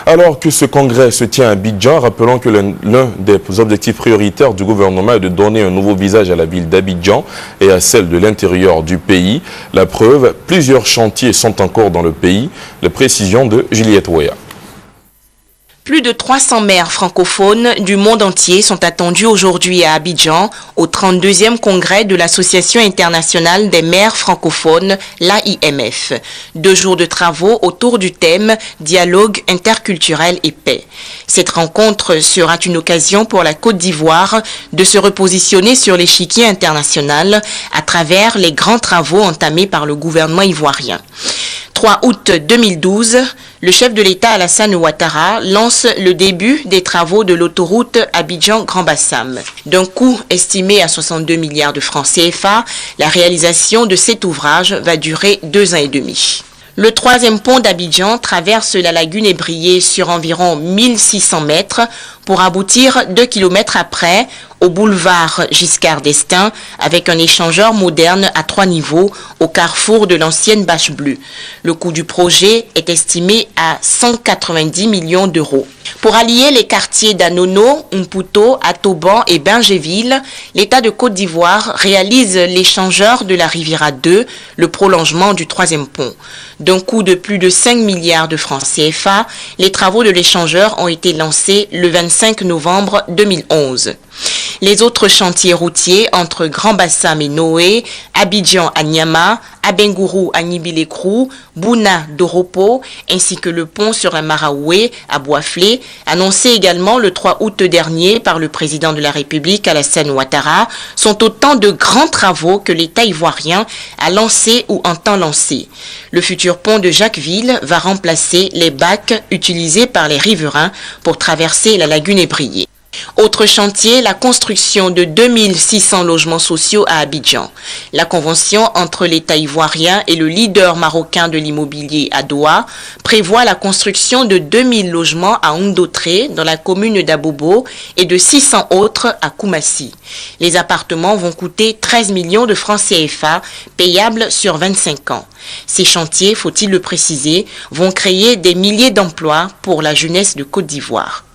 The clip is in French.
Alors que ce congrès se tient à Abidjan, rappelons que l'un des objectifs prioritaires du gouvernement est de donner un nouveau visage à la ville d'Abidjan et à celle de l'intérieur du pays. La preuve, plusieurs chantiers sont encore dans le pays. Les précisions de Juliette Ouéa. Plus de 300 maires francophones du monde entier sont attendus aujourd'hui à Abidjan au 32e congrès de l'Association internationale des maires francophones, l'AIMF. 2 jours de travaux autour du thème « Dialogue interculturel et paix ». Cette rencontre sera une occasion pour la Côte d'Ivoire de se repositionner sur l'échiquier international à travers les grands travaux entamés par le gouvernement ivoirien. 3 août 2012, le chef de l'État Alassane Ouattara lance le début des travaux de l'autoroute Abidjan-Grand Bassam. D'un coût estimé à 62 milliards de francs CFA, la réalisation de cet ouvrage va durer 2 ans et demi. Le 3e pont d'Abidjan traverse la lagune ébriée sur environ 1600 mètres pour aboutir 2 km après au boulevard Giscard d'Estaing avec un échangeur moderne à 3 niveaux au carrefour de l'ancienne Bâche Bleue. Le coût du projet est estimé à 190 millions d'euros. Pour allier les quartiers d'Anono, Umputo, Atoban et Bingéville, l'État de Côte d'Ivoire réalise l'échangeur de la Riviera 2, le prolongement du 3e pont. D'un coût de plus de 5 milliards de francs CFA, les travaux de l'échangeur ont été lancés le 25 novembre 2011. Les autres chantiers routiers entre Grand Bassam et Noé, Abidjan à Niama, Abengourou à Nibilekrou, Bouna d'Oropo, ainsi que le pont sur la Maraoué à Boisflé, annoncé également le 3 août dernier par le président de la République Alassane Ouattara, sont autant de grands travaux que l'État ivoirien a lancés ou entend lancer. Le futur pont de Jacquesville va remplacer les bacs utilisés par les riverains pour traverser la lagune ébriée. Autre chantier, la construction de 2600 logements sociaux à Abidjan. La convention entre l'État ivoirien et le leader marocain de l'immobilier à Doha prévoit la construction de 2000 logements à Ondotré dans la commune d'Abobo et de 600 autres à Koumassi. Les appartements vont coûter 13 millions de francs CFA payables sur 25 ans. Ces chantiers, faut-il le préciser, vont créer des milliers d'emplois pour la jeunesse de Côte d'Ivoire.